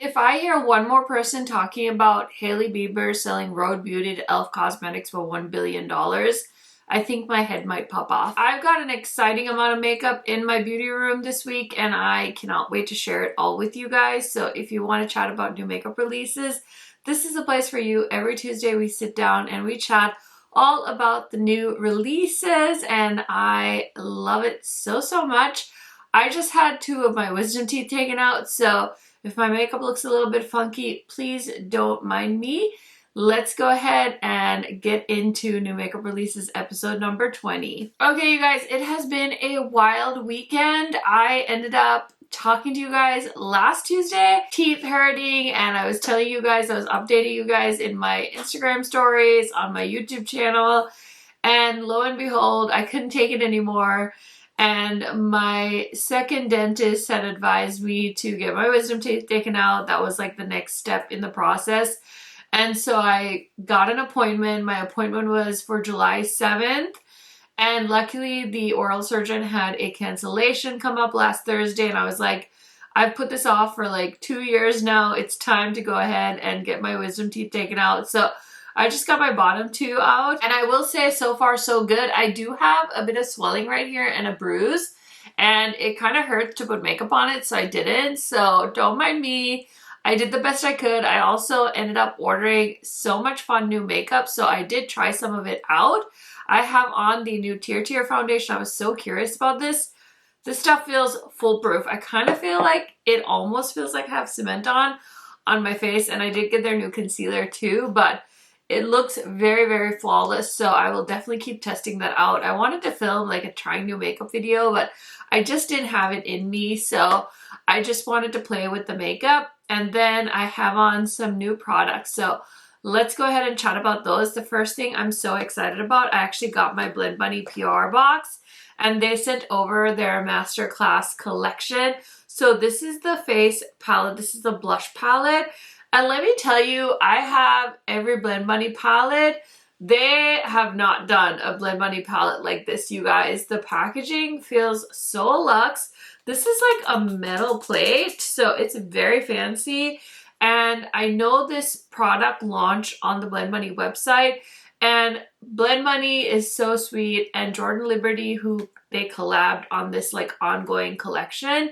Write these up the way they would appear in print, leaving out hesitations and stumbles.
If I hear one more person talking about Hailey Bieber selling Rhode Beauty to e.l.f. Cosmetics for $1 billion, I think my head might pop off. I've got an exciting amount of makeup in my beauty room this week and I cannot wait to share it all with you guys. So if you want to chat about new makeup releases, this is a place for you. Every Tuesday we sit down and we chat all about the new releases and I love it so much. I just had 2 of my wisdom teeth taken out, so if my makeup looks a little bit funky, please don't mind me. Let's go ahead and get into new makeup releases episode number 20. Okay, you guys, it has been a wild weekend. I ended up talking to you guys last Tuesday, teeth hurting, and I was telling you guys, I was updating you guys in my Instagram stories, on my YouTube channel, and lo and behold, I couldn't take it anymore. And my second dentist had advised me to get my wisdom teeth taken out. That was like the next step in the process. And so I got an appointment. My appointment was for July 7th. And luckily the oral surgeon had a cancellation come up last Thursday. And I was like, I've put this off for like 2 years now. It's time to go ahead and get my wisdom teeth taken out. So I just got my bottom 2 out and I will say so far so good. I do have a bit of swelling right here and a bruise and it kind of hurts to put makeup on it, so I didn't. So don't mind me. I did the best I could. I also ended up ordering so much fun new makeup, so I did try some of it out. I have on the new Tier foundation. I was so curious about this. This stuff feels foolproof. I kind of feel like it almost feels like I have cement on my face, and I did get their new concealer too, but it looks very flawless, so I will definitely keep testing that out. I wanted to film like a trying new makeup video, but I just didn't have it in me, so I just wanted to play with the makeup. And then I have on some new products, so let's go ahead and chat about those. The first thing I'm so excited about, I actually got my Blend Bunny PR box, and they sent over their masterclass collection. So this is the face palette, this is the blush palette. And let me tell you, I have every Blend Bunny palette. They have not done a Blend Bunny palette like this, you guys. The packaging feels so luxe. This is like a metal plate, so it's very fancy. And I know this product launched on the Blend Bunny website, and Blend Bunny is so sweet, and Jordan Liberty, who they collabed on this like ongoing collection,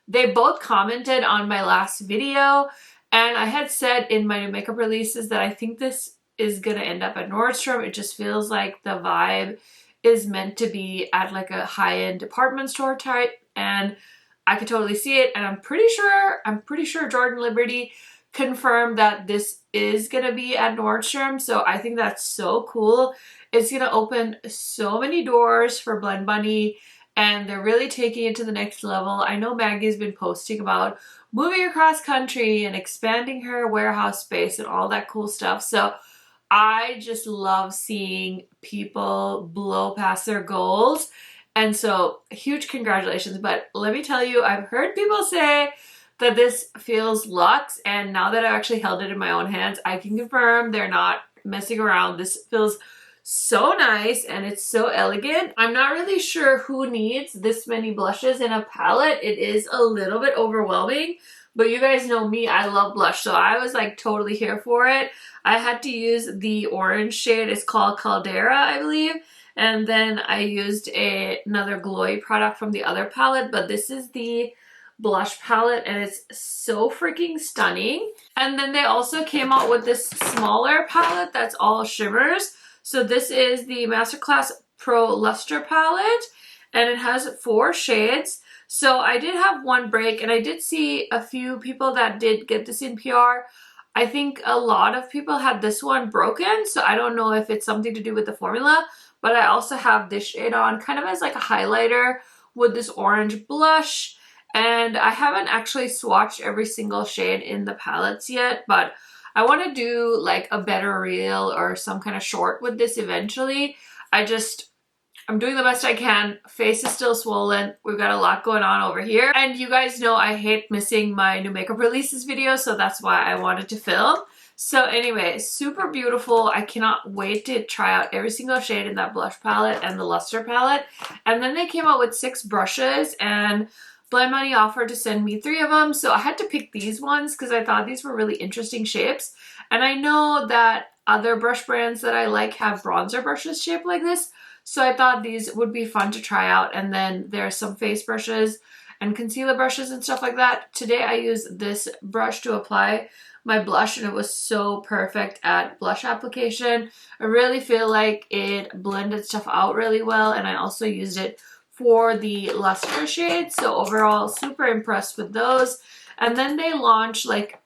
they both commented on my last video. And I had said in my new makeup releases that I think this is gonna end up at Nordstrom. It just feels like the vibe is meant to be at like a high-end department store type, and I could totally see it. And I'm pretty sure Jordan Liberty confirmed that this is gonna be at Nordstrom. So I think that's so cool. It's gonna open so many doors for Blend Bunny, and they're really taking it to the next level. I know Maggie's been posting about moving across country and expanding her warehouse space and all that cool stuff. So I just love seeing people blow past their goals. And so huge congratulations. But let me tell you, I've heard people say that this feels luxe. And now that I've actually held it in my own hands, I can confirm they're not messing around. This feels so nice and it's so elegant. I'm not really sure who needs this many blushes in a palette. It is a little bit overwhelming, but you guys know me, I love blush, so I was like totally here for it. I had to use the orange shade. It's called Caldera, I believe. And then I used another glowy product from the other palette, but this is the blush palette and it's so freaking stunning. And then they also came out with this smaller palette that's all shimmers. So this is the Masterclass Pro Luster palette and it has 4 shades. So I did have one break and I did see a few people that did get this in PR. I think a lot of people had this one broken, so I don't know if it's something to do with the formula, but I also have this shade on kind of as like a highlighter with this orange blush. And I haven't actually swatched every single shade in the palettes yet, but I want to do like a better reel or some kind of short with this eventually. I'm doing the best I can. Face is still swollen. We've got a lot going on over here. And you guys know I hate missing my new makeup releases video, so that's why I wanted to film. So anyway, super beautiful. I cannot wait to try out every single shade in that blush palette and the luster palette. And then they came out with 6 brushes, and Blend Money offered to send me 3 of them, so I had to pick these ones because I thought these were really interesting shapes. And I know that other brush brands that I like have bronzer brushes shaped like this, so I thought these would be fun to try out. And then there's some face brushes and concealer brushes and stuff like that. Today I used this brush to apply my blush, and it was so perfect at blush application. I really feel like it blended stuff out really well, and I also used it for the luster shades. So overall, super impressed with those. And then they launched like,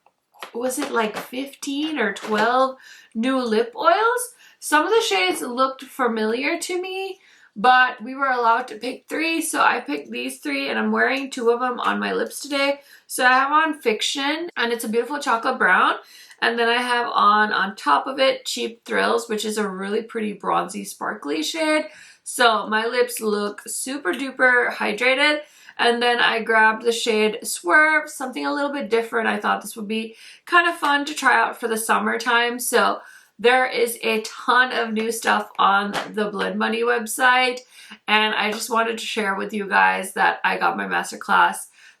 was it like 15 or 12 new lip oils? Some of the shades looked familiar to me, but we were allowed to pick 3, so I picked these 3, and I'm wearing 2 of them on my lips today. So I have on Fiction, and it's a beautiful chocolate brown, and then I have on top of it Cheap Thrills, which is a really pretty bronzy sparkly shade. So my lips look super duper hydrated. And then I grabbed the shade Swerve, something a little bit different. I thought this would be kind of fun to try out for the summertime. So there is a ton of new stuff on the Blend Money website, and I just wanted to share with you guys that I got my masterclass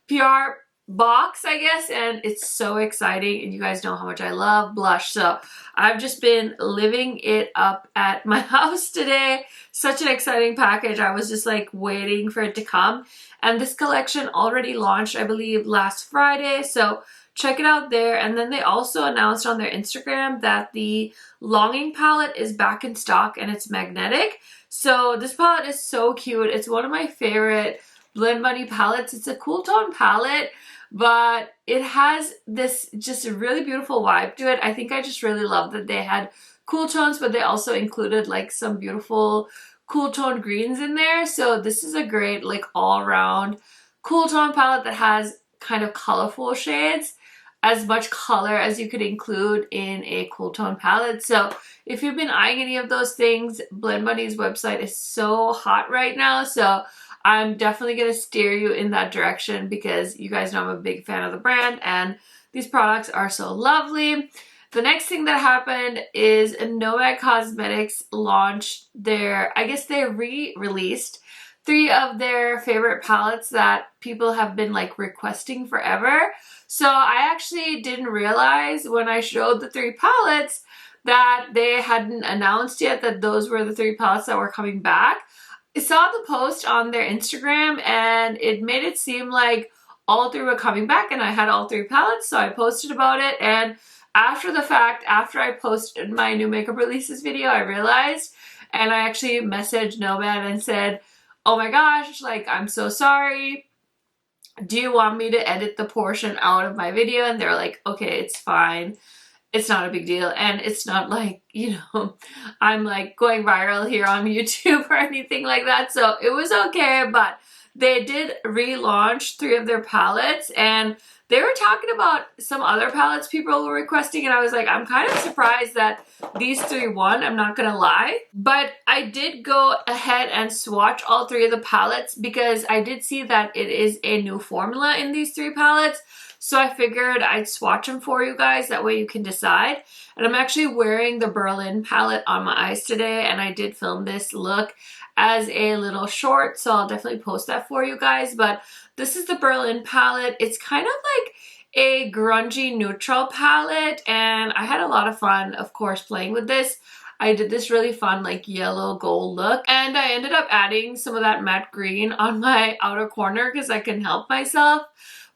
PR box, I guess, and it's so exciting. And you guys know how much I love blush, so I've just been living it up at my house today. Such an exciting package. I was just like waiting for it to come, and this collection already launched, I believe, last Friday, so check it out there. And then they also announced on their Instagram that the Longing palette is back in stock, and it's magnetic. So this palette is so cute. It's one of my favorite Blend Money palettes. It's a cool tone palette, but it has this just a really beautiful vibe to it. I think I just really love that they had cool tones, but they also included like some beautiful cool tone greens in there. So this is a great like all-around cool tone palette that has kind of colorful shades, as much color as you could include in a cool tone palette. So if you've been eyeing any of those things, Blend Money's website is so hot right now. So I'm definitely going to steer you in that direction because you guys know I'm a big fan of the brand and these products are so lovely. The next thing that happened is Nomad Cosmetics launched their, I guess they re-released 3 of their favorite palettes that people have been like requesting forever. So I actually didn't realize when I showed the 3 palettes that they hadn't announced yet that those were the 3 palettes that were coming back. I saw the post on their Instagram and it made it seem like all 3 were coming back, and I had all 3 palettes, so I posted about it. And after the fact, after I posted my new makeup releases video, I realized, and I actually messaged Nomad and said, oh my gosh, like, I'm so sorry. Do you want me to edit the portion out of my video? And they're like, okay, it's fine. It's not a big deal. And it's not like, you know, I'm like going viral here on YouTube or anything like that. So it was okay, but they did relaunch 3 of their palettes, and they were talking about some other palettes people were requesting, and I was like, I'm kind of surprised that these 3 won, I'm not gonna lie. But I did go ahead and swatch all 3 of the palettes because I did see that it is a new formula in these 3 palettes. So I figured I'd swatch them for you guys, that way you can decide. And I'm actually wearing the Berlin palette on my eyes today, and I did film this look as a little short, so I'll definitely post that for you guys. But this is the Berlin palette. It's kind of like a grungy neutral palette, and I had a lot of fun, of course, playing with this. I did this really fun like yellow gold look, and I ended up adding some of that matte green on my outer corner because I couldn't help myself.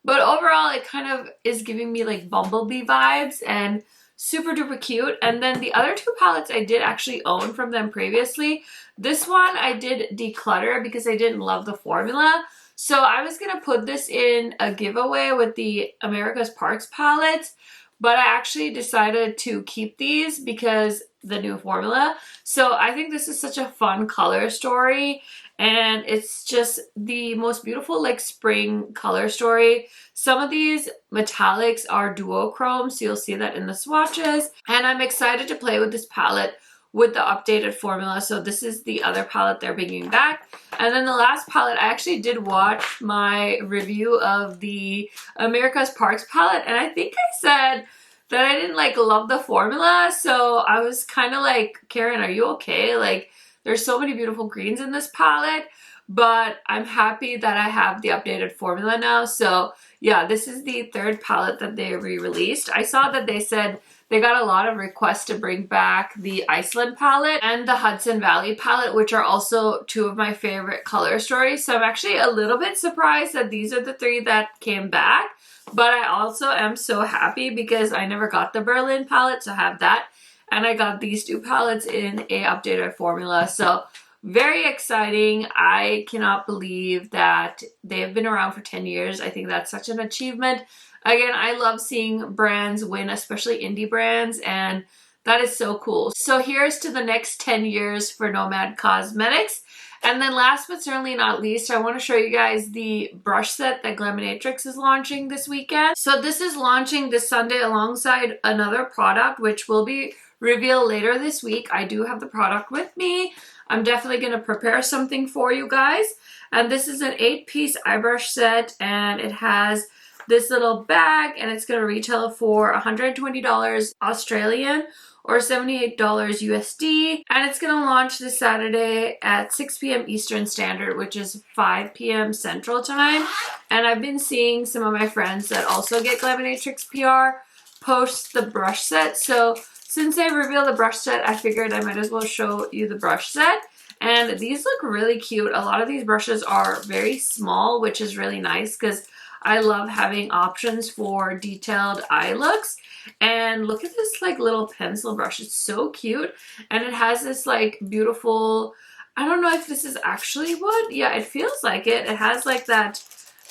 But overall, it kind of is giving me like bumblebee vibes and super duper cute. And then the other 2 palettes I did actually own from them previously. This one I did declutter because I didn't love the formula. So I was going to put this in a giveaway with the America's Parks palette, but I actually decided to keep these because the new formula. So I think this is such a fun color story, and it's just the most beautiful like spring color story. Some of these metallics are duochrome, so you'll see that in the swatches, and I'm excited to play with this palette with the updated formula. So this is the other palette they're bringing back. And then the last palette, I actually did watch my review of the America's Parks palette, and I think I said that I didn't like love the formula. So I was kind of like, Karen, are you okay? Like, there's so many beautiful greens in this palette, but I'm happy that I have the updated formula now. So yeah, this is the third palette that they re-released. I saw that they said they got a lot of requests to bring back the Iceland palette and the Hudson Valley palette, which are also two of my favorite color stories. So I'm actually a little bit surprised that these are the three that came back. But I also am so happy because I never got the Berlin palette, so I have that. And I got these two palettes in a updated formula. So very exciting. I cannot believe that they have been around for 10 years. I think that's such an achievement. Again, I love seeing brands win, especially indie brands, and that is so cool. So here's to the next 10 years for Nomad Cosmetics. And then last but certainly not least, I want to show you guys the brush set that Glamatrix is launching this weekend. So this is launching this Sunday alongside another product, which will be revealed later this week. I do have the product with me. I'm definitely going to prepare something for you guys. And this is an 8-piece eye brush set, and it has this little bag, and it's going to retail for $120 Australian or $78 USD. And it's going to launch this Saturday at 6 p.m. Eastern Standard, which is 5 p.m. Central Time. And I've been seeing some of my friends that also get Glamatrix PR post the brush set. So since I revealed the brush set, I figured I might as well show you the brush set. And these look really cute. A lot of these brushes are very small, which is really nice because I love having options for detailed eye looks. And look at this like little pencil brush. It's so cute. And it has this like beautiful, I don't know if this is actually wood. Yeah, it feels like it. It has like that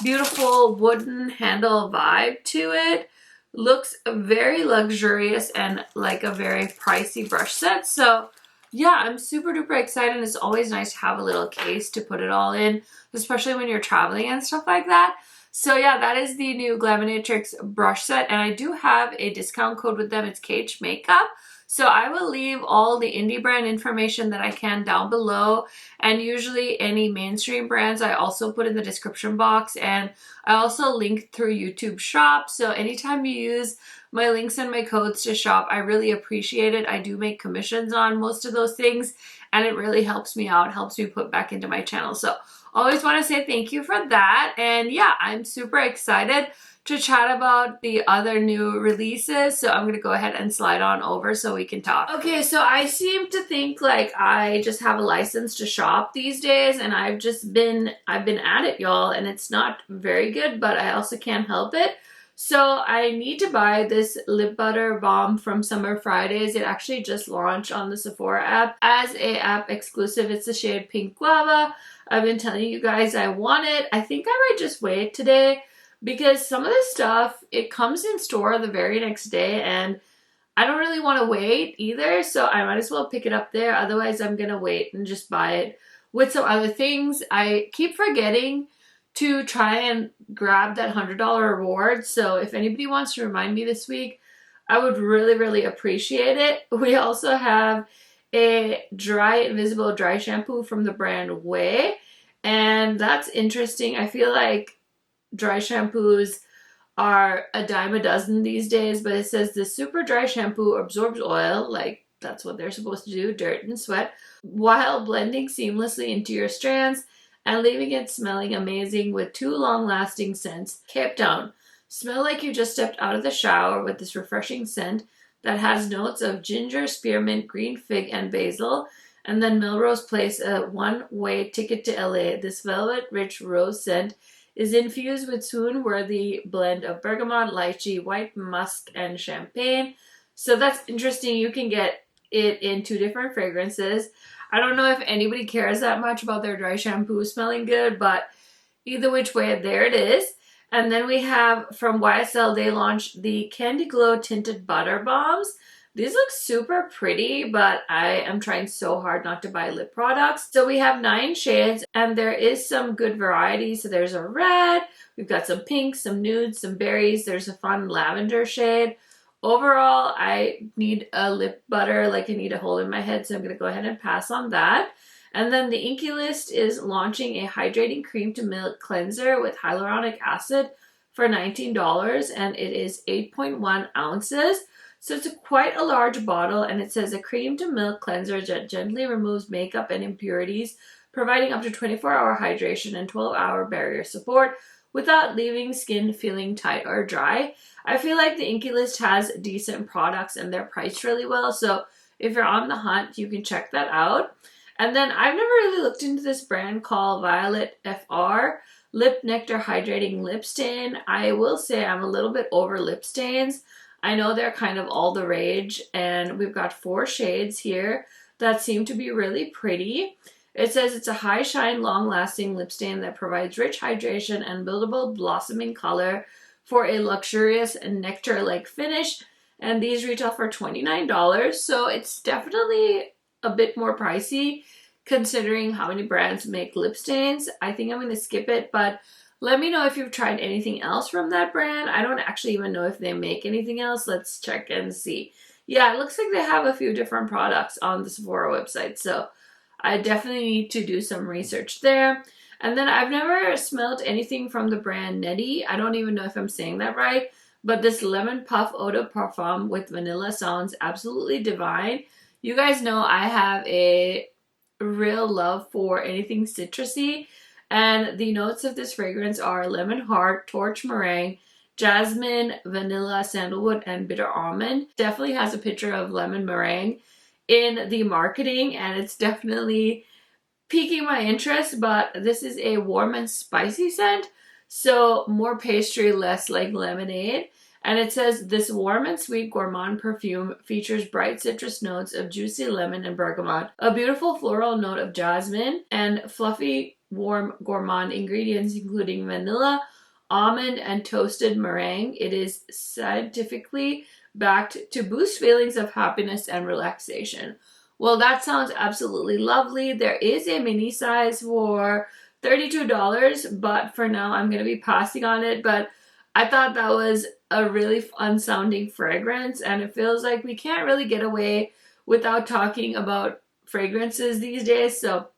beautiful wooden handle vibe to it. Looks very luxurious and like a very pricey brush set. So yeah, I'm super duper excited. It's always nice to have a little case to put it all in, especially when you're traveling and stuff like that. So yeah, that is the new Glamatrix brush set, and I do have a discount code with them. It's Cage Makeup. So I will leave all the indie brand information that I can down below, and usually any mainstream brands I also put in the description box, and I also link through YouTube Shop. So anytime you use my links and my codes to shop, I really appreciate it. I do make commissions on most of those things, and it really helps me out, helps me put back into my channel. So always want to say thank you for that. And yeah, I'm super excited to chat about the other new releases. So I'm going to go ahead and slide on over so we can talk. Okay, so I seem to think like I just have a license to shop these days, and I've been at it, y'all, and it's not very good, but I also can't help it. So I need to buy this lip butter balm from Summer Fridays. It actually just launched on the Sephora app as a app exclusive. It's the shade Pink Guava. I've been telling you guys I want it. I think I might just wait today because some of this stuff, it comes in store the very next day, and I don't really want to wait either. So I might as well pick it up there. Otherwise, I'm going to wait and just buy it with some other things. I keep forgetting to try and grab that $100 reward. So if anybody wants to remind me this week, I would really, really appreciate it. We also have a dry invisible dry shampoo from the brand Way, and that's interesting. I feel like dry shampoos are a dime a dozen these days, but it says the super dry shampoo absorbs oil, like that's what they're supposed to do, dirt and sweat, while blending seamlessly into your strands and leaving it smelling amazing with 2 long-lasting scents kept down. Smell like you just stepped out of the shower with this refreshing scent that has notes of ginger, spearmint, green fig, and basil. And then Melrose Place, a one-way ticket to LA. This velvet-rich rose scent is infused with swoon-worthy blend of bergamot, lychee, white musk, and champagne. So that's interesting. You can get it in 2 different fragrances. I don't know if anybody cares that much about their dry shampoo smelling good, but either which way, there it is. And then we have from YSL, they launched the Candy Glow Tinted Butter Bombs. These look super pretty, but I am trying so hard not to buy lip products. So we have 9 shades, and there is some good variety. So there's a red, we've got some pinks, some nudes, some berries. There's a fun lavender shade. Overall, I need a lip butter, like I need a hole in my head, so I'm going to go ahead and pass on that. And then the Inky List is launching a hydrating cream to milk cleanser with hyaluronic acid for $19, and it is 8.1 ounces. So it's quite a large bottle, and it says a cream to milk cleanser that gently removes makeup and impurities, providing up to 24-hour hydration and 12-hour barrier support without leaving skin feeling tight or dry. I feel like the Inky List has decent products and they're priced really well, so if you're on the hunt, you can check that out. And then I've never really looked into this brand called Violet FR Lip Nectar Hydrating Lip Stain. I will say I'm a little bit over lip stains. I know they're kind of all the rage, and we've got 4 shades here that seem to be really pretty. It says it's a high shine, long lasting lip stain that provides rich hydration and buildable blossoming color for a luxurious nectar like finish. And these retail for $29, so it's definitely a bit more pricey considering how many brands make lip stains. I think I'm going to skip it, but let me know if you've tried anything else from that brand. I don't actually even know if they make anything else. Let's check and see. Yeah, it looks like they have a few different products on the Sephora website, so I definitely need to do some research there. And then I've never smelled anything from the brand Nettie. I don't even know if I'm saying that right, but this Lemon Puff Eau de Parfum with vanilla sounds absolutely divine. You guys know I have a real love for anything citrusy, and the notes of this fragrance are lemon heart, torch meringue, jasmine, vanilla, sandalwood, and bitter almond. Definitely has a picture of lemon meringue in the marketing, and it's definitely piquing my interest, but this is a warm and spicy scent, so more pastry, less like lemonade. And it says this warm and sweet gourmand perfume features bright citrus notes of juicy lemon and bergamot, a beautiful floral note of jasmine, and fluffy warm gourmand ingredients including vanilla, almond, and toasted meringue. It is scientifically backed to boost feelings of happiness and relaxation. Well, that sounds absolutely lovely. There is a mini size for $32, but for now I'm going to be passing on it. But I thought that was a really fun sounding fragrance, and it feels like we can't really get away without talking about fragrances these days. So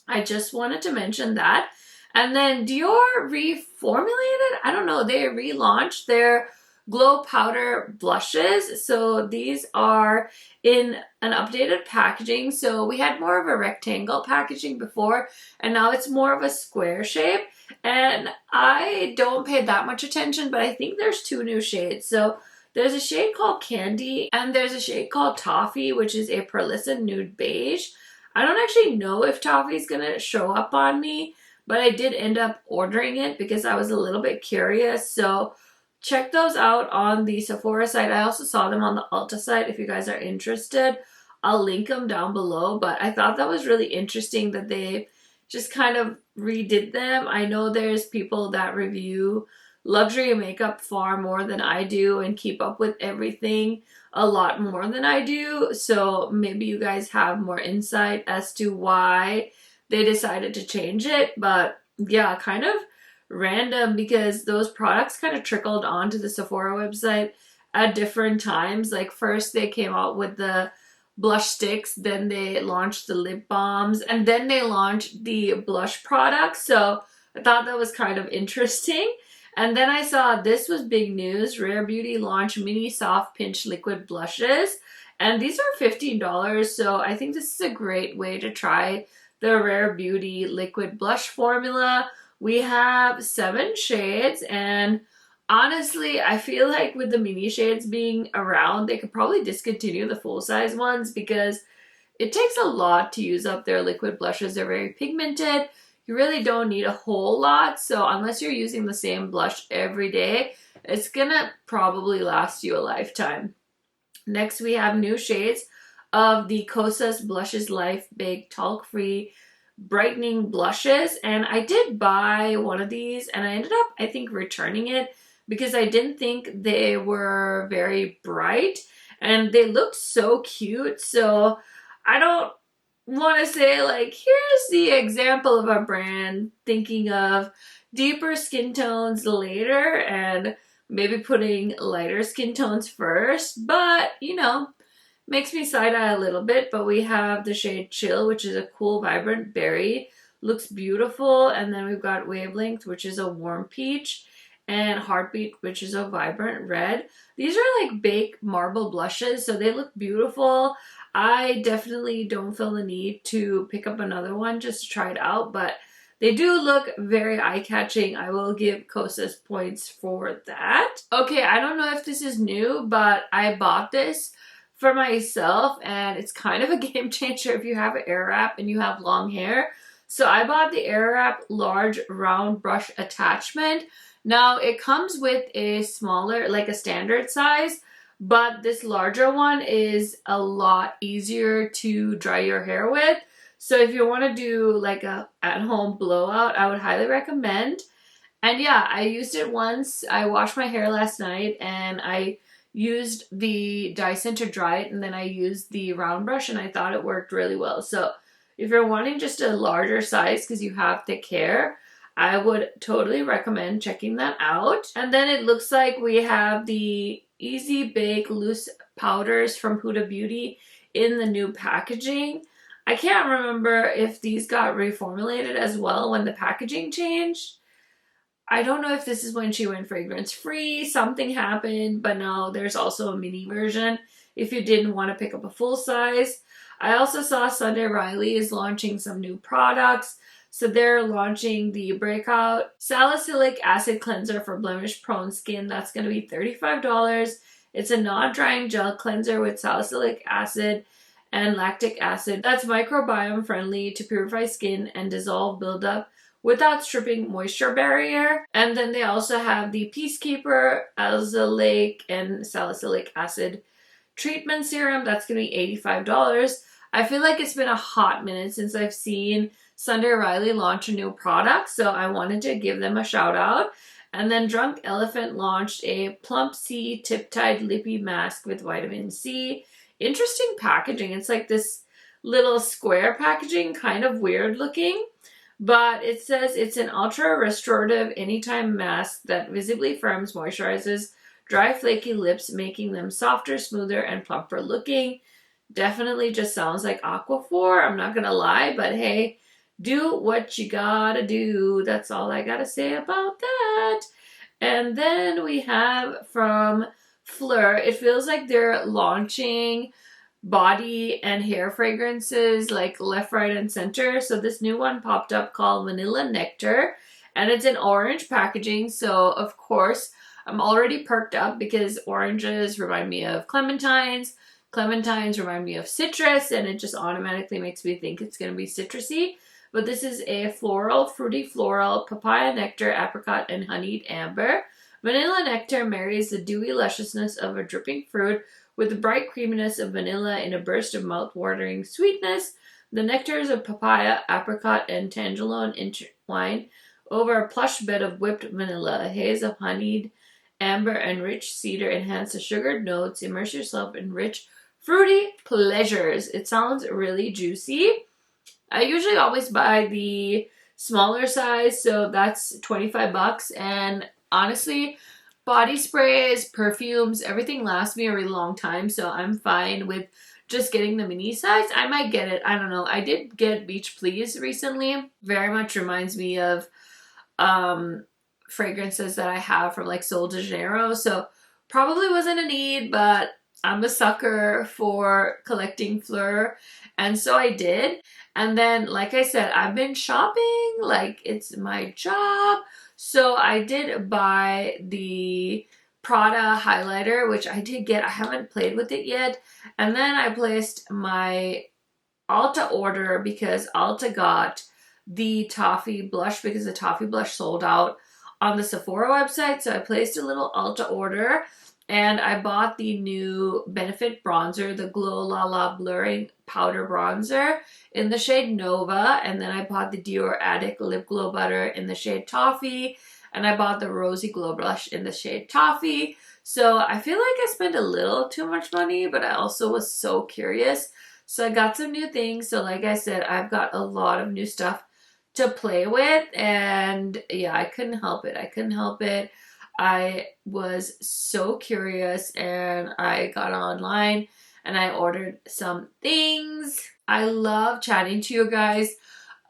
I just wanted to mention that. And then Dior reformulated, I don't know, they relaunched their Glow Powder blushes. So these are in an updated packaging. So we had more of a rectangle packaging before, and now it's more of a square shape. And I don't pay that much attention, but I think there's 2 new shades. So there's a shade called Candy, and there's a shade called Toffee, which is a pearlescent nude beige. I don't actually know if Toffee is going to show up on me, but I did end up ordering it because I was a little bit curious. So check those out on the Sephora site. I also saw them on the Ulta site if you guys are interested. I'll link them down below, but I thought that was really interesting that they just kind of redid them. I know there's people that review luxury makeup far more than I do and keep up with everything a lot more than I do. So maybe you guys have more insight as to why they decided to change it. But yeah, kind of random because those products kind of trickled onto the Sephora website at different times. Like first they came out with the blush sticks, then they launched the lip balms, and then they launched the blush products. So I thought that was kind of interesting. And then I saw this was big news. Rare Beauty launched mini soft pinch liquid blushes, and these are $15. So I think this is a great way to try the Rare Beauty liquid blush formula. We have 7 shades, and honestly, I feel like with the mini shades being around, they could probably discontinue the full-size ones because it takes a lot to use up their liquid blushes. They're very pigmented. You really don't need a whole lot, so unless you're using the same blush every day, it's gonna probably last you a lifetime. Next, we have new shades of the Kosas Blushes Life Big Talc-Free Brightening Blushes, and I did buy one of these, and I ended up, I think, returning it because I didn't think they were very bright, and they looked so cute. So I don't want to say like, here's the example of a brand thinking of deeper skin tones later and maybe putting lighter skin tones first, but you know, makes me side-eye a little bit. But we have the shade Chill, which is a cool, vibrant berry. Looks beautiful. And then we've got Wavelength, which is a warm peach. and Heartbeat, which is a vibrant red. These are like baked marble blushes, so they look beautiful. I definitely don't feel the need to pick up another one just to try it out, but they do look very eye-catching. I will give Kosas points for that. Okay, I don't know if this is new, but I bought this for myself, and it's kind of a game changer if you have an Airwrap and you have long hair. So I bought the Airwrap large round brush attachment. Now it comes with a smaller, like a standard size, but this larger one is a lot easier to dry your hair with. So if you want to do like a at-home blowout, I would highly recommend. And yeah, I used it once. I washed my hair last night and I used the Dyson to dry it, and then I used the round brush, and I thought it worked really well. So if you're wanting just a larger size because you have thick hair, I would totally recommend checking that out. And then it looks like we have the Easy Bake Loose Powders from Huda Beauty in the new packaging. I can't remember if these got reformulated as well when the packaging changed. I don't know if this is when she went fragrance free, something happened, but no, there's also a mini version if you didn't want to pick up a full size. I also saw Sunday Riley is launching some new products. So they're launching the Breakout Salicylic Acid Cleanser for blemish prone skin. That's going to be $35. It's a non-drying gel cleanser with salicylic acid and lactic acid that's microbiome friendly to purify skin and dissolve buildup without stripping moisture barrier. And then they also have the Peacekeeper azelaic and salicylic acid treatment serum. That's going to be $85. I feel like it's been a hot minute since I've seen Sunday Riley launch a new product, so I wanted to give them a shout out. And then Drunk Elephant launched a Plump C Tip-Tied Lippy Mask with vitamin C. Interesting packaging. It's like this little square packaging, kind of weird looking. But it says it's an ultra restorative anytime mask that visibly firms, moisturizes dry, flaky lips, making them softer, smoother, and plumper looking. Definitely just sounds like Aquaphor. I'm not gonna lie, but hey, do what you gotta do. That's all I gotta say about that. And then we have from Fleur, it feels like they're launching body and hair fragrances like left, right, and center. So this new one popped up called Vanilla Nectar, and it's in orange packaging. So of course I'm already perked up because oranges remind me of clementines. Clementines remind me of citrus, and it just automatically makes me think it's going to be citrusy. But this is a floral, fruity floral, papaya nectar, apricot, and honeyed amber. Vanilla nectar marries the dewy lusciousness of a dripping fruit with the bright creaminess of vanilla in a burst of mouth-watering sweetness. The nectars of papaya, apricot, and tangerine intertwine over a plush bed of whipped vanilla. A haze of honeyed amber and rich cedar enhance the sugared notes. Immerse yourself in rich, fruity pleasures. It sounds really juicy. I usually always buy the smaller size, so that's $25. And honestly, body sprays, perfumes, everything lasts me a really long time, so I'm fine with just getting the mini size. I might get it. I don't know. I did get Beach Please recently. Very much reminds me of fragrances that I have from like Sol de Janeiro, so probably wasn't a need, but I'm a sucker for collecting Fleur, and so I did. And then, like I said, I've been shopping like it's my job. So I did buy the Prada highlighter, which I did get. I haven't played with it yet. And then I placed my Ulta order because Ulta got the Toffee blush because the Toffee blush sold out on the Sephora website. So I placed a little Ulta order. And I bought the new Benefit bronzer, the Glow La La Blurring Powder Bronzer in the shade Nova. And then I bought the Dior Addict Lip Glow Butter in the shade Toffee. And I bought the Rosy Glow Blush in the shade Toffee. So I feel like I spent a little too much money, but I also was so curious. So I got some new things. So like I said, I've got a lot of new stuff to play with. And yeah, I couldn't help it. I couldn't help it. I was so curious and I got online and I ordered some things. I love chatting to you guys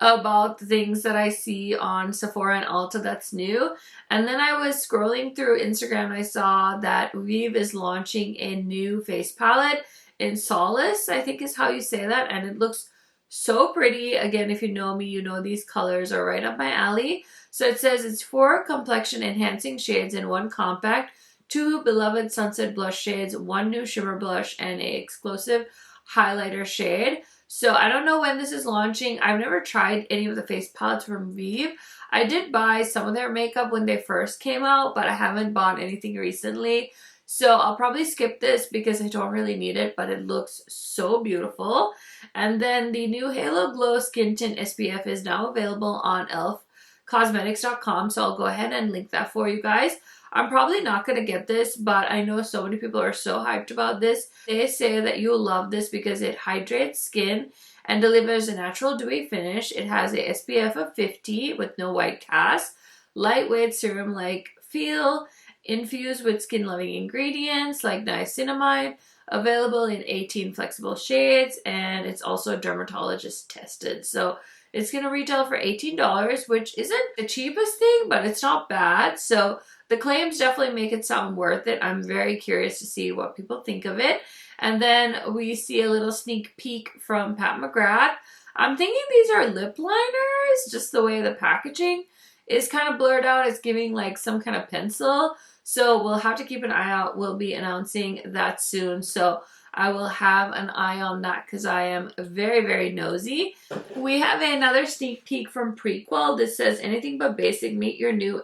about the things that I see on Sephora and Ulta that's new. And then I was scrolling through Instagram and I saw that Vive is launching a new face palette in Solace, I think is how you say that, and it looks so pretty. Again, if you know me, you know these colors are right up my alley. So it says it's 4 complexion enhancing shades in 1 compact, 2 beloved sunset blush shades, 1 new shimmer blush, and a exclusive highlighter shade. So I don't know when this is launching. I've never tried any of the face palettes from Vive. I did buy some of their makeup when they first came out, but I haven't bought anything recently. So I'll probably skip this because I don't really need it, but it looks so beautiful. And then the new Halo Glow Skin Tint SPF is now available on elfcosmetics.com. So I'll go ahead and link that for you guys. I'm probably not going to get this, but I know so many people are so hyped about this. They say that you'll love this because it hydrates skin and delivers a natural dewy finish. It has a SPF of 50 with no white cast, lightweight serum-like feel, infused with skin-loving ingredients like niacinamide, available in 18 flexible shades, and it's also dermatologist tested. So it's going to retail for $18, which isn't the cheapest thing, but it's not bad. So the claims definitely make it sound worth it. I'm very curious to see what people think of it. And then we see a little sneak peek from Pat McGrath. I'm thinking these are lip liners, just the way the packaging is kind of blurred out. It's giving like some kind of pencil. So we'll have to keep an eye out. We'll be announcing that soon. So I will have an eye on that because I am very, very nosy. We have another sneak peek from Prequel. This says, anything but basic, meet your new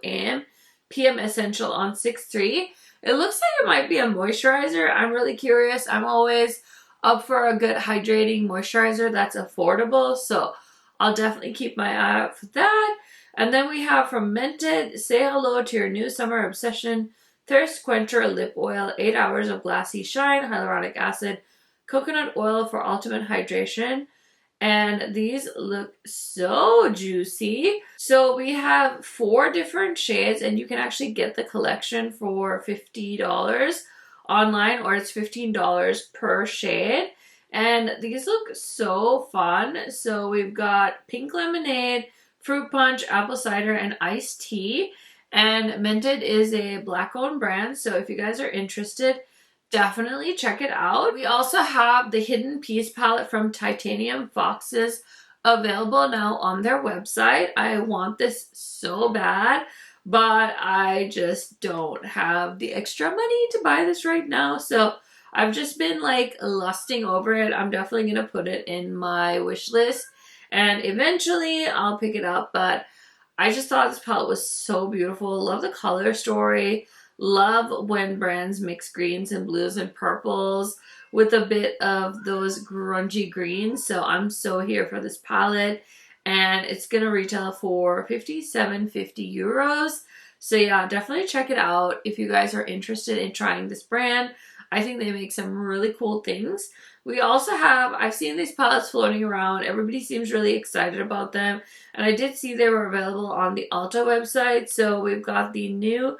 PM Essential on 6/3. It looks like it might be a moisturizer. I'm really curious. I'm always up for a good hydrating moisturizer that's affordable. So I'll definitely keep my eye out for that. And then we have from Mented, say hello to your new summer obsession. Thirst Quencher Lip Oil, 8 hours of glassy shine, hyaluronic acid, coconut oil for ultimate hydration. And these look so juicy. So we have 4 different shades, and you can actually get the collection for $50 online, or it's $15 per shade. And these look so fun. So we've got pink lemonade, fruit punch, apple cider, and iced tea. And Mented is a Black-owned brand, so if you guys are interested, definitely check it out. We also have the Hidden Piece palette from Titanium Foxes available now on their website. I want this so bad, but I just don't have the extra money to buy this right now. So I've just been like lusting over it. I'm definitely going to put it in my wish list and eventually I'll pick it up, but I just thought this palette was so beautiful. Love the color story. Love when brands mix greens and blues and purples with a bit of those grungy greens. So I'm so here for this palette. And it's going to retail for 57.50 euros. So yeah, definitely check it out if you guys are interested in trying this brand. I think they make some really cool things. We also have, I've seen these palettes floating around. Everybody seems really excited about them. And I did see they were available on the Ulta website. So we've got the new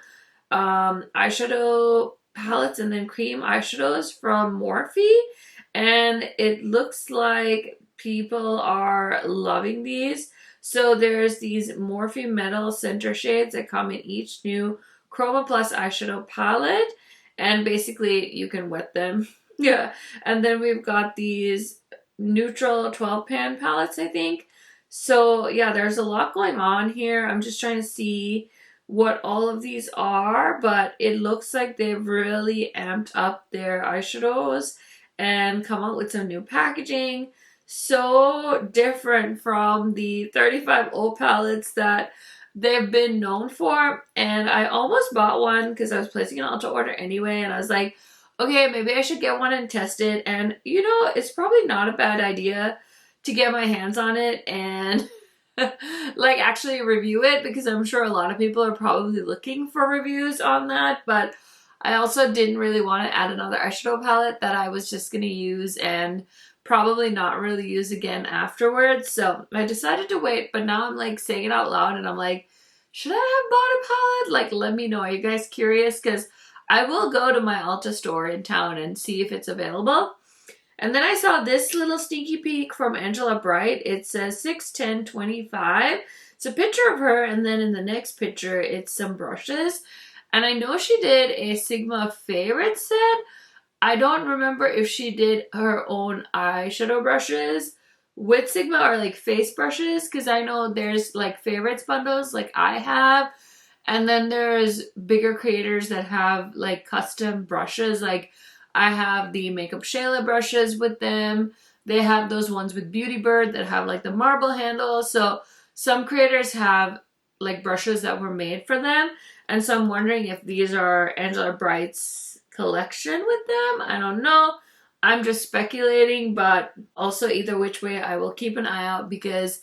eyeshadow palettes and then cream eyeshadows from Morphe. And it looks like people are loving these. So there's these Morphe Metal Center shades that come in each new Chroma Plus eyeshadow palette. And basically you can wet them. Yeah. And then we've got these neutral 12 pan palettes, I think. So yeah, there's a lot going on here. I'm just trying to see what all of these are, but it looks like they've really amped up their eyeshadows and come out with some new packaging. So different from the 35O palettes that they've been known for. And I almost bought one because I was placing an Ulta order anyway, and I was like, okay, maybe I should get one and test it. And you know, it's probably not a bad idea to get my hands on it and like actually review it, because I'm sure a lot of people are probably looking for reviews on that. But I also didn't really want to add another eyeshadow palette that I was just going to use and probably not really use again afterwards. So I decided to wait, but now I'm like saying it out loud and I'm like, should I have bought a palette? Like, let me know. Are you guys curious? Because I will go to my Ulta store in town and see if it's available. And then I saw this little sneaky peek from Angela Bright. It says 61025. It's a picture of her, and then in the next picture, it's some brushes. And I know she did a Sigma favorite set. I don't remember if she did her own eyeshadow brushes with Sigma or like face brushes, because I know there's like favorites bundles like I have, and then there's bigger creators that have like custom brushes. Like I have the Makeup Shayla brushes with them. They have those ones with Beauty Bird that have like the marble handle. So some creators have like brushes that were made for them. And so I'm wondering if these are Angela Bright's collection with them. I don't know. I'm just speculating, but also either which way, I will keep an eye out because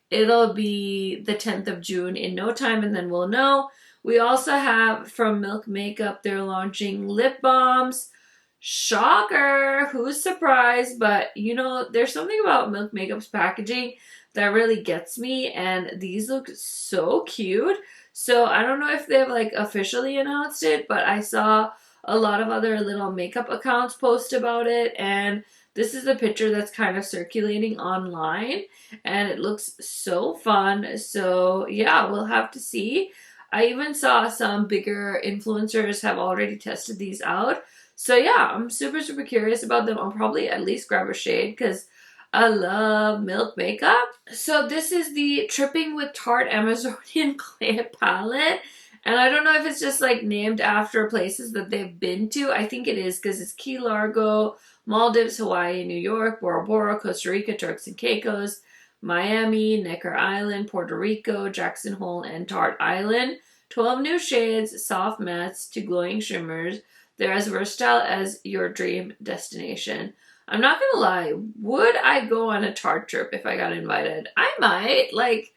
it'll be the 10th of June in no time, and then we'll know. We also have from Milk Makeup, they're launching lip balms. Shocker! Who's surprised? But you know, there's something about Milk Makeup's packaging that really gets me, and these look so cute. So I don't know if they've like officially announced it, but I saw a lot of other little makeup accounts post about it, and this is a picture that's kind of circulating online, and it looks so fun. So yeah, we'll have to see. I even saw some bigger influencers have already tested these out. So yeah, I'm super, super curious about them. I'll probably at least grab a shade because I love Milk Makeup. So this is the Tripping with Tarte Amazonian Clay palette. And I don't know if it's just like named after places that they've been to. I think it is because it's Key Largo, Maldives, Hawaii, New York, Bora Bora, Costa Rica, Turks and Caicos, Miami, Necker Island, Puerto Rico, Jackson Hole, and Tarte Island. 12 new shades, soft mattes to glowing shimmers. They're as versatile as your dream destination. I'm not gonna lie, would I go on a Tarte trip if I got invited? I might. Like,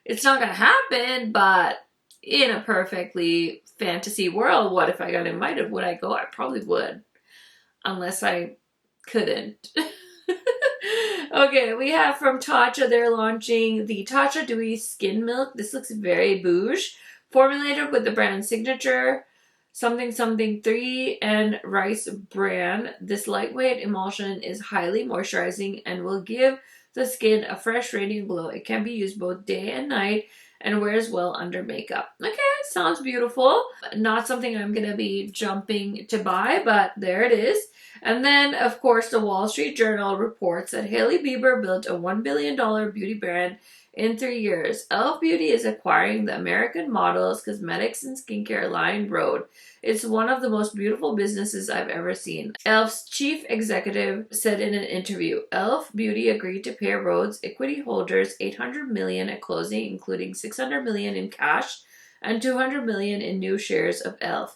it's not gonna happen, but in a perfectly fantasy world, what if I got invited? Would I go? I probably would. Unless I couldn't. Okay, we have from Tatcha, they're launching the Tatcha Dewy Skin Milk. This looks very bouge. Formulated with the brand signature something something 3 and rice bran. This lightweight emulsion is highly moisturizing and will give the skin a fresh radiant glow. It can be used both day and night and wears well under makeup. Okay, sounds beautiful. Not something I'm gonna be jumping to buy, but there it is. And then, of course, the Wall Street Journal reports that Hailey Bieber built a $1 billion beauty brand in 3 years. e.l.f. Beauty is acquiring the American models, cosmetics, and skincare line Rhode. It's one of the most beautiful businesses I've ever seen. e.l.f.'s chief executive said in an interview, e.l.f. Beauty agreed to pay Rhode's equity holders $800 million at closing, including $600 million in cash and $200 million in new shares of e.l.f.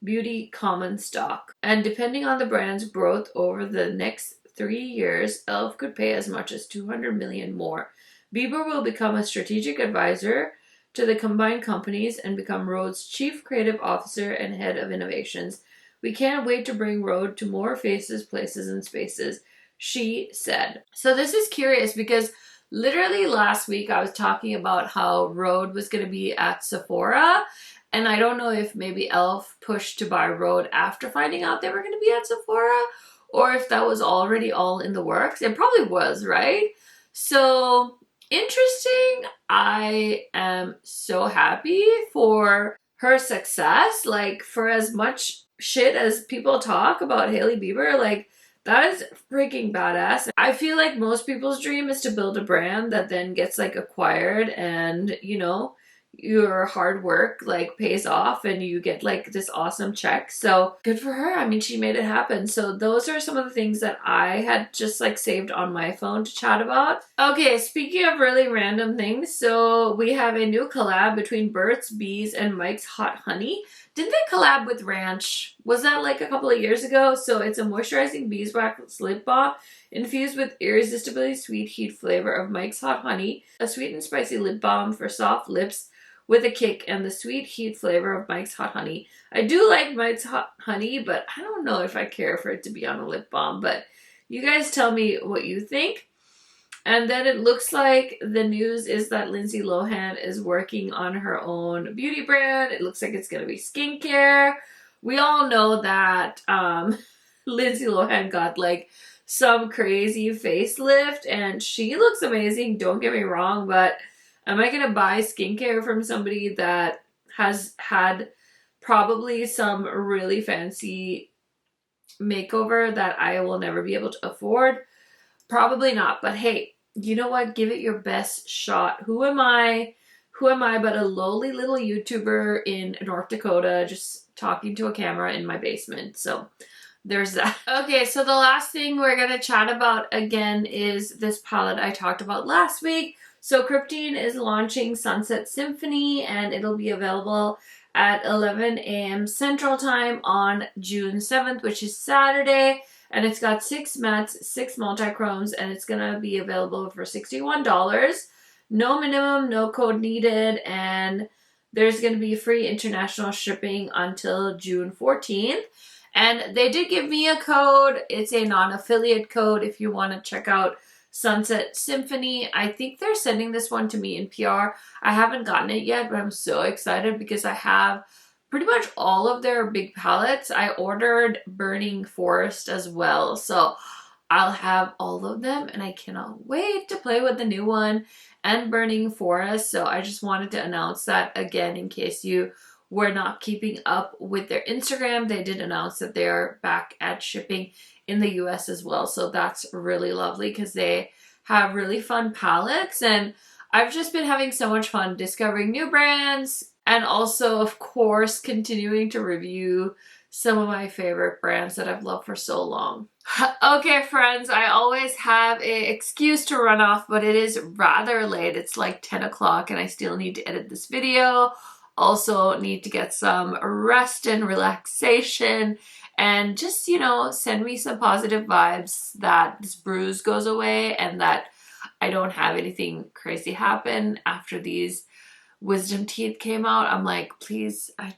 Beauty common stock. And depending on the brand's growth over the next 3 years, e.l.f. could pay as much as $200 million more. Bieber will become a strategic advisor to the combined companies and become Rhode's chief creative officer and head of innovations. We can't wait to bring Rhode to more faces, places, and spaces, she said. So this is curious because literally last week I was talking about how Rhode was going to be at Sephora, and I don't know if maybe e.l.f. pushed to buy Rhode after finding out they were going to be at Sephora, or if that was already all in the works. It probably was, right? So interesting. I am so happy for her success. Like, for as much shit as people talk about Hailey Bieber, like, that is freaking badass. I feel like most people's dream is to build a brand that then gets like acquired, and you know, your hard work like pays off and you get like this awesome check. So good for her. I mean, she made it happen. So those are some of the things that I had just like saved on my phone to chat about. Okay, speaking of really random things, so we have a new collab between Burt's Bees and Mike's Hot Honey. Didn't they collab with Ranch? Was that like a couple of years ago? So it's a moisturizing beeswax lip balm infused with irresistibly sweet heat flavor of Mike's Hot Honey, a sweet and spicy lip balm for soft lips with a kick and the sweet heat flavor of Mike's Hot Honey. I do like Mike's Hot Honey, but I don't know if I care for it to be on a lip balm, but you guys tell me what you think. And then it looks like the news is that Lindsay Lohan is working on her own beauty brand. It looks like it's going to be skincare. We all know that Lindsay Lohan got like some crazy facelift, and she looks amazing, don't get me wrong, but am I gonna buy skincare from somebody that has had probably some really fancy makeover that I will never be able to afford? Probably not, but hey, you know what? Give it your best shot. Who am I? Who am I but a lowly little YouTuber in North Dakota just talking to a camera in my basement? So there's that. Okay, so the last thing we're going to chat about again is this palette I talked about last week. So Kryptine is launching Sunset Symphony, and it'll be available at 11 a.m. Central Time on June 7th, which is Saturday. And it's got 6 mattes, 6 multi-chromes, and it's going to be available for $61. No minimum, no code needed, and there's going to be free international shipping until June 14th. And they did give me a code. It's a non-affiliate code if you want to check out Sunset Symphony. I think they're sending this one to me in PR. I haven't gotten it yet, but I'm so excited because I have pretty much all of their big palettes. I ordered Burning Forest as well, so I'll have all of them, and I cannot wait to play with the new one and Burning Forest. So I just wanted to announce that again in case you were not keeping up with their Instagram. They did announce that they're back at shipping in the US as well, so that's really lovely because they have really fun palettes, and I've just been having so much fun discovering new brands and also, of course, continuing to review some of my favorite brands that I've loved for so long. Okay, friends, I always have an excuse to run off, but it is rather late. It's like 10 o'clock and I still need to edit this video. Also need to get some rest and relaxation and just, you know, send me some positive vibes that this bruise goes away and that I don't have anything crazy happen after these wisdom teeth came out. I'm like, please, I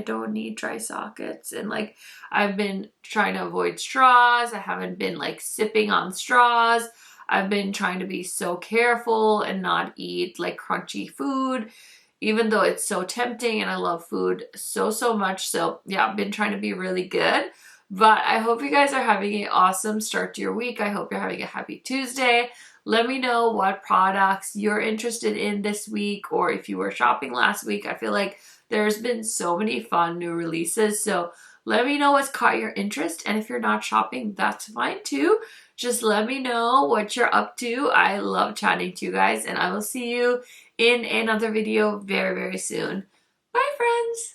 don't need dry sockets. And like, I've been trying to avoid straws. I haven't been like sipping on straws. I've been trying to be so careful and not eat like crunchy food, even though it's so tempting and I love food so much. So yeah, I've been trying to be really good. But I hope you guys are having an awesome start to your week. I hope you're having a happy Tuesday. Let me know what products you're interested in this week, or if you were shopping last week. I feel like there's been so many fun new releases. So let me know what's caught your interest. And if you're not shopping, that's fine too. Just let me know what you're up to. I love chatting to you guys, and I will see you in another video very soon. Bye, friends.